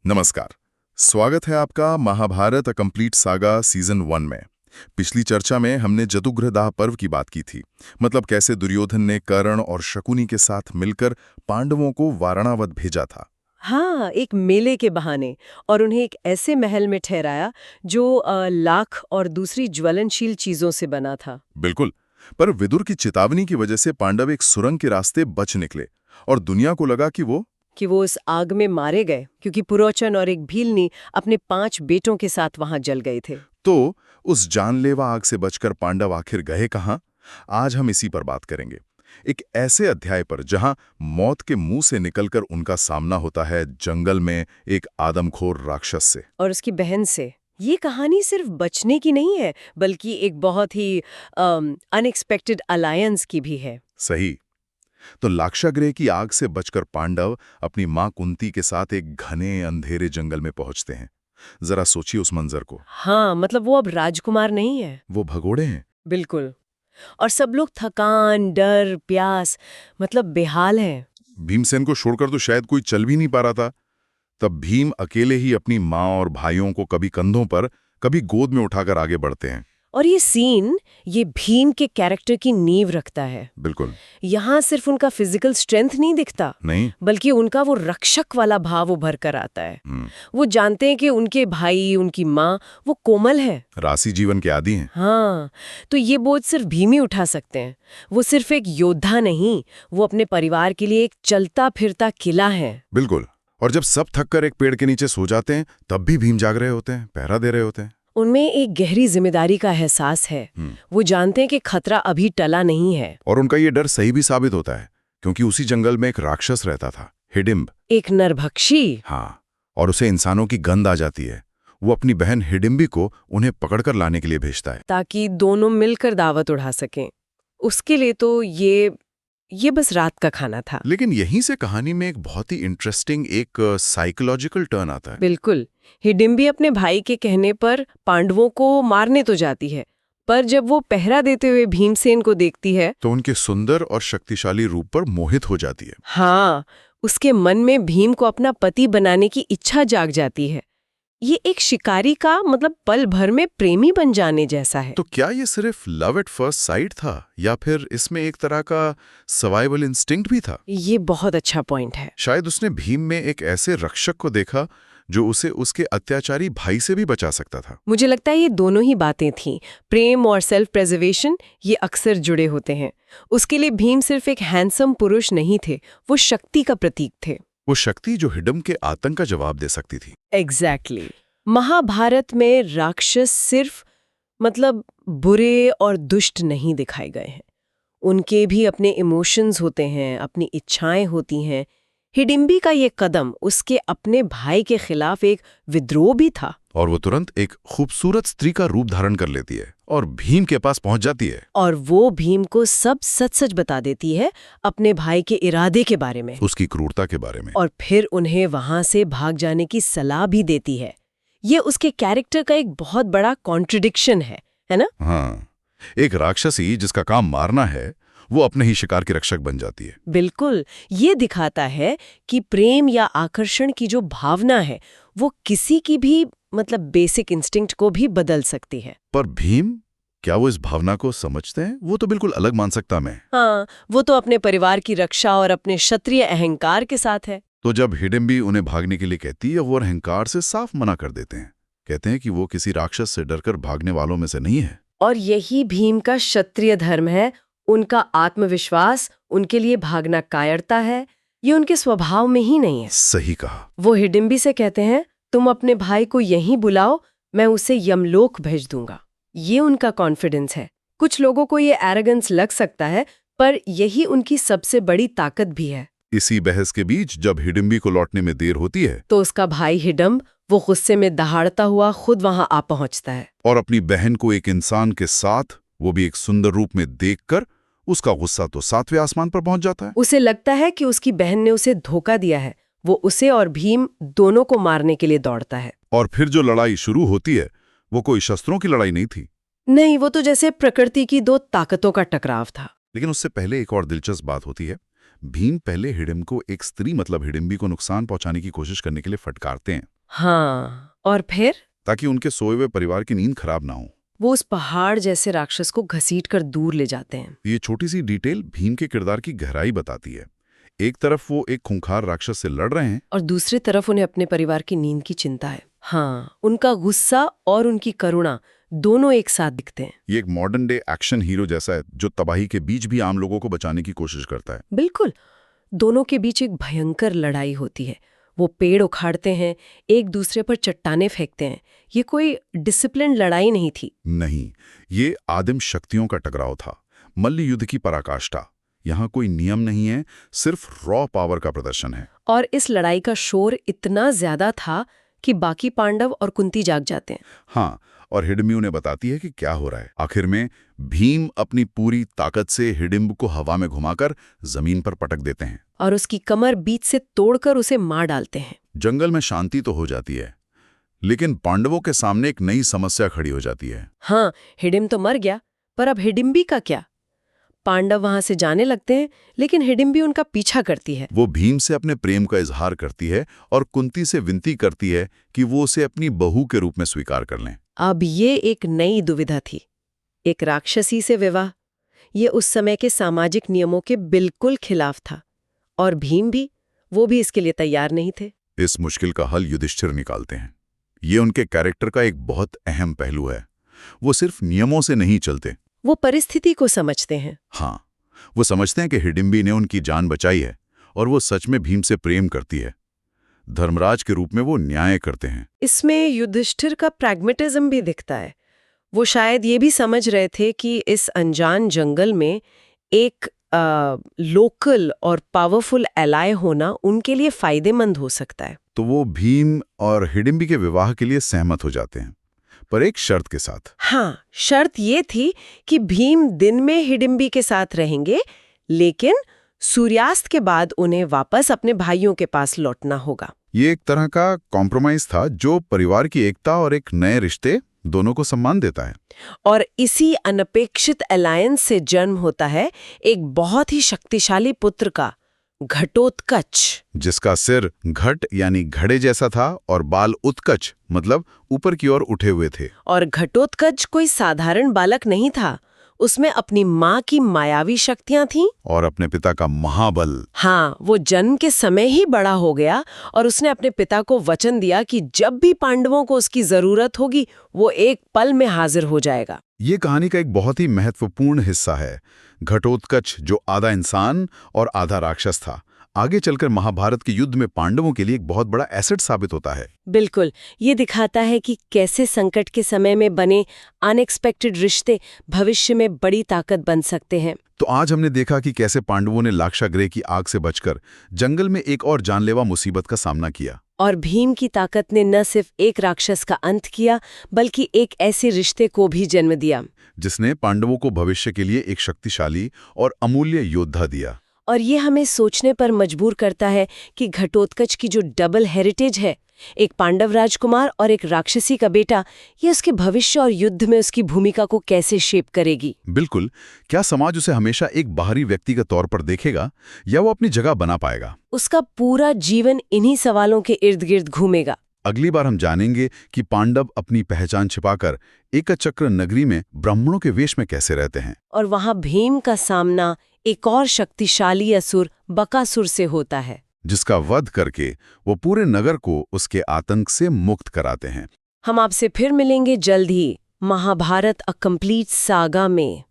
नमस्कार। स्वागत है आपका Mahabharat a complete saga season 1 में। पिछली चर्चा में हमने जतुग्रदाह पर्व की बात की थी। मतलब कैसे दुर्योधन ने कर्ण और शकुनी के साथ मिलकर पांडवों को वारणावत भेजा था। हाँ, एक मेले के बहाने और उन्हें एक ऐसे महल में ठहराया जो लाख और दूसरी ज्वलनशील चीजों से बना था। बिल्कुल। पर विदुर की चेतावनी की वजह से पांडव एक सुरंग के रास्ते बच निकले और दुनिया को लगा कि वो उस आग में मारे गए क्योंकि पुरोचन और एक भीलनी अपने 5 बेटों के साथ वहां जल गए थे। तो उस जानलेवा आग से बचकर पांडव आखिर गए कहाँ। आज हम इसी पर बात करेंगे। एक ऐसे अध्याय पर जहां मौत के मुंह से निकलकर उनका सामना होता है जंगल में एक आदमखोर राक्षस से। और उसकी बहन से। ये कहानी सिर्फ बचने की नहीं है, बल्कि एक बहुत ही अनएक्सपेक्टेड अलायंस की भी है। सही। तो लाक्षागृह की आग से बचकर पांडव अपनी मां कुंती के साथ एक घने अंधेरे जंगल में पहुंचते हैं। जरा सोचिए उस मंजर को। हाँ, मतलब वो अब राजकुमार नहीं है। वो भगोड़े हैं। बिल्कुल। और सब लोग थकान, डर, प्यास, मतलब बेहाल हैं। भीमसेन को छोड़कर तो शायद कोई चल भी नहीं पा रहा था। तब भीम अकेले ही अपनी मां और भाइयों को कभी कंधों पर कभी गोद में उठाकर आगे बढ़ते हैं। और ये सीन ये भीम के कैरेक्टर की नींव रखता है। बिल्कुल। यहाँ सिर्फ उनका फिजिकल स्ट्रेंथ नहीं दिखता, नहीं। बल्कि उनका वो रक्षक वाला भाव उभर कर आता है। वो जानते हैं कि उनके भाई, उनकी माँ, वो कोमल है, राशि जीवन के आदी हैं। हाँ, तो ये बोझ सिर्फ भीम ही उठा सकते हैं। वो सिर्फ एक योद्धा नहीं, वो अपने परिवार के लिए एक चलता फिरता किला है। बिल्कुल। और जब सब थककर एक पेड़ के नीचे सो जाते हैं तब भी भीम जाग रहे होते हैं, पहरा दे रहे होते हैं। उनमें एक गहरी जिम्मेदारी का एहसास है। वो जानते हैं कि खतरा अभी टला नहीं है। और उनका ये डर सही भी साबित होता है, क्योंकि उसी जंगल में एक राक्षस रहता था, हिडिंब। एक नरभक्षी। हाँ। और उसे इंसानों की गंध आ जाती है। वो अपनी बहन हिडिंबी को उन्हें पकड़कर लाने के लिए भेजता है, ताकि दोनों मिलकर दावत उड़ा सकें। उसके लिए तो ये बस रात का खाना था। लेकिन यहीं से कहानी में एक बहुत ही इंटरेस्टिंग एक साइकोलॉजिकल टर्न आता है। बिल्कुल। हिडिंबी अपने भाई के कहने पर पांडवों को मारने तो जाती है, पर जब वो पहरा देते हुए भीमसेन को देखती है तो उनके सुंदर और शक्तिशाली रूप पर मोहित हो जाती है। हाँ, उसके मन में भीम को अपना पति बनाने की इच्छा जाग जाती है। ये एक शिकारी का मतलब पल भर में प्रेमी बन जाने जैसा है। तो क्या ये सिर्फ लव एट फर्स्ट साइट था, या फिर इसमें एक तरह का सर्वाइवल इंस्टिंक्ट भी था? ये बहुत अच्छा पॉइंट है। शायद उसने भीम में एक ऐसे रक्षक को देखा जो उसे उसके अत्याचारी भाई से भी बचा सकता था। मुझे लगता है ये दोनों ही बातें थीं। प्रेम और सेल्फ प्रिजर्वेशन ये अक्सर जुड़े होते हैं। उसके लिए भीम सिर्फ एक हैंडसम पुरुष नहीं थे, वो शक्ति का प्रतीक थे। वो शक्ति जो हिडिंब के आतंक का जवाब दे सकती थी। एग्जैक्टली। महाभारत में राक्षस सिर्फ मतलब बुरे और दुष्ट नहीं दिखाए गए हैं। उनके भी अपने इमोशंस होते हैं, अपनी इच्छाएं होती हैं। हिडिंबी का ये कदम उसके अपने भाई के खिलाफ एक विद्रोह भी था। और वो तुरंत एक खूबसूरत स्त्री का रूप धारण कर लेती है और भीम के पास पहुंच जाती है। और वो भीम को सब सच सच बता देती है अपने भाई के इरादे के बारे में, उसकी क्रूरता के बारे में। और फिर उन्हें वहां से भाग जाने की सलाह भी देती है। ये उसके कैरेक्टर का एक बहुत बड़ा कॉन्ट्रडिक्शन है ना? हाँ, एक राक्षसी जिसका काम मारना है, वो अपने ही शिकार की रक्षक बन जाती है। बिल्कुल। ये दिखाता है कि प्रेम या आकर्षण की जो भावना है वो किसी की भी मतलब बेसिक इंस्टिंक्ट को भी बदल सकती है। पर भीम, क्या वो इस भावना को समझते हैं? वो तो बिल्कुल अलग मानसिकता में। हाँ, वो तो अपने परिवार की रक्षा और अपने क्षत्रिय अहंकार के साथ है। तो जब हिडिंबी उन्हें भागने के लिए कहती है, वो अहंकार से साफ मना कर देते हैं। कहते हैं कि वो किसी राक्षस से डरकर भागने वालों में से नहीं है। और यही भीम का क्षत्रिय धर्म है। उनका आत्मविश्वास, उनके लिए भागना कायरता है। ये उनके स्वभाव में ही नहीं है। सही कहा। वो हिडिंबी से कहते हैं, तुम अपने भाई को यहीं बुलाओ, मैं उसे यमलोक भेज दूंगा। ये उनका कॉन्फिडेंस है। कुछ लोगों को ये एरोगेंस लग सकता है, पर यही उनकी सबसे बड़ी ताकत भी है। इसी बहस के बीच जब हिडिंबी को लौटने में देर होती है तो उसका भाई हिडम्ब वो गुस्से में दहाड़ता हुआ खुद वहां आ पहुंचता है। और अपनी बहन को एक इंसान के साथ, वो भी एक सुंदर रूप में देखकर, उसका गुस्सा तो 7वें आसमान पर पहुंच जाता है। उसे लगता है कि उसकी बहन ने उसे धोखा दिया है। वो उसे और भीम दोनों को मारने के लिए दौड़ता है। और फिर जो लड़ाई शुरू होती है वो कोई शस्त्रों की लड़ाई नहीं थी। नहीं, वो तो जैसे प्रकृति की दो ताकतों का टकराव था। लेकिन उससे पहले एक और दिलचस्प बात होती है। भीम पहले हिडिंब को एक स्त्री मतलब हिडिंबी को नुकसान पहुंचाने की कोशिश करने के लिए फटकारते हैं, हाँ, और फिर ताकि उनके सोए हुए परिवार की नींद खराब ना हो। वो उस पहाड़ जैसे राक्षस को घसीटकर दूर ले जाते हैं। ये छोटी सी डिटेल भीम के किरदार की गहराई बताती है। एक तरफ वो एक खूंखार राक्षस से लड़ रहे हैं, और दूसरी तरफ उन्हें अपने परिवार की नींद की चिंता है। हाँ, उनका गुस्सा और उनकी करुणा दोनों एक साथ दिखते हैं। ये एक मॉडर्न डे एक्शन हीरो जैसा है जो तबाही के बीच भी आम लोगों को बचाने की कोशिश करता है। बिल्कुल, दोनों के बीच एक भयंकर लड़ाई होती है। वो पेड़ उखाड़ते हैं, एक दूसरे पर चट्टाने फेंकते हैं। ये कोई डिसिप्लिन लड़ाई नहीं थी। नहीं, ये आदिम शक्तियों का टकराव था, मल्ल युद्ध की पराकाष्ठा। यहाँ कोई नियम नहीं है, सिर्फ रॉ पावर का प्रदर्शन है। और इस लड़ाई का शोर इतना ज्यादा था कि बाकी पांडव और कुंती जाग जाते हैं। हाँ, और हिडिंबी उन्हें बताती है कि क्या हो रहा है। आखिर में भीम अपनी पूरी ताकत से हिडिंब को हवा में घुमाकर जमीन पर पटक देते हैं और उसकी कमर बीच से तोड़कर उसे मार डालते हैं। जंगल में शांति तो हो जाती है, लेकिन पांडवों के सामने एक नई समस्या खड़ी हो जाती है। हाँ, हिडिंब तो मर गया, पर अब हिडिंबी का क्या? पांडव वहां से जाने लगते हैं, लेकिन हिडिंबी उनका पीछा करती है। वो भीम से अपने प्रेम का इजहार करती है और कुंती से विनती करती है कि वो उसे अपनी बहू के रूप में स्वीकार कर लें। अब ये एक नई दुविधा थी, एक राक्षसी से विवाह। ये उस समय के सामाजिक नियमों के बिल्कुल खिलाफ था, और भीम भी, वो भी इसके लिए तैयार नहीं थे। इस मुश्किल का हल युधिष्ठिर निकालते हैं। ये उनके कैरेक्टर का एक बहुत अहम पहलू है। वो सिर्फ नियमों से नहीं चलते, वो परिस्थिति को समझते हैं। हाँ, वो समझते हैं कि हिडिंबी ने उनकी जान बचाई है और वो सच में भीम से प्रेम करती है। धर्मराज के रूप में वो न्याय करते हैं। इसमें युधिष्ठिर का प्रैग्मेटिज्म भी दिखता है। वो शायद ये भी समझ रहे थे कि इस अनजान जंगल में एक लोकल और पावरफुल एलाय होना उनके लिए फायदेमंद हो सकता है। तो वो भीम और हिडिंबी के विवाह के लिए सहमत हो जाते हैं, पर एक शर्त के साथ। हाँ, शर्त ये थी कि भीम दिन में हिडिंबी के साथ रहेंगे, लेकिन सूर्यास्त के बाद उन्हें वापस अपने भाइयों के पास लौटना होगा। ये एक तरह का कॉम्प्रोमाइज था जो परिवार की एकता और एक नए रिश्ते दोनों को सम्मान देता है। और इसी अनपेक्षित अलायंस से जन्म होता है एक बहुत ही शक्तिशाली पुत्र का, घटोत्कच, जिसका सिर घट यानी घड़े जैसा था और बाल उत्कच मतलब ऊपर की ओर उठे हुए थे। और घटोत्कच कोई साधारण बालक नहीं था, उसमें अपनी माँ की मायावी शक्तियां थीं और अपने पिता का महाबल। हाँ, वो जन्म के समय ही बड़ा हो गया और उसने अपने पिता को वचन दिया कि जब भी पांडवों को उसकी जरूरत होगी वो एक पल में हाजिर हो जाएगा। ये कहानी का एक बहुत ही महत्वपूर्ण हिस्सा है। घटोत्कच जो आधा इंसान और आधा राक्षस था, आगे चलकर महाभारत के युद्ध में पांडवों के लिए एक बहुत बड़ा एसेट साबित होता है। बिल्कुल, ये दिखाता है कि कैसे संकट के समय में बने अनएक्सपेक्टेड रिश्ते भविष्य में बड़ी ताकत बन सकते हैं। तो आज हमने देखा कि कैसे पांडवों ने लाक्षागृह की आग से बचकर जंगल में एक और जानलेवा मुसीबत का सामना किया। और भीम की ताकत ने न सिर्फ एक राक्षस का अंत किया, बल्कि एक ऐसे रिश्ते को भी जन्म दिया जिसने पांडवों को भविष्य के लिए एक शक्तिशाली और अमूल्य योद्धा दिया। और ये हमें सोचने पर मजबूर करता है कि घटोत्कच की जो डबल हेरिटेज है, एक पांडव राजकुमार और एक राक्षसी का बेटा, ये उसके भविष्य और युद्ध में उसकी भूमिका को कैसे शेप करेगी। बिल्कुल, क्या समाज उसे हमेशा एक बाहरी व्यक्ति के तौर पर देखेगा या वो अपनी जगह बना पाएगा? उसका पूरा जीवन इन्हीं सवालों के इर्द गिर्द घूमेगा। अगली बार हम जानेंगे कि पांडव अपनी पहचान छिपाकर एकचक्र नगरी में ब्राह्मणों के वेश में कैसे रहते हैं, और वहां भीम का सामना एक और शक्तिशाली असुर बकासुर से होता है, जिसका वध करके वो पूरे नगर को उसके आतंक से मुक्त कराते हैं। हम आपसे फिर मिलेंगे जल्द ही महाभारत अ कंप्लीट सागा में।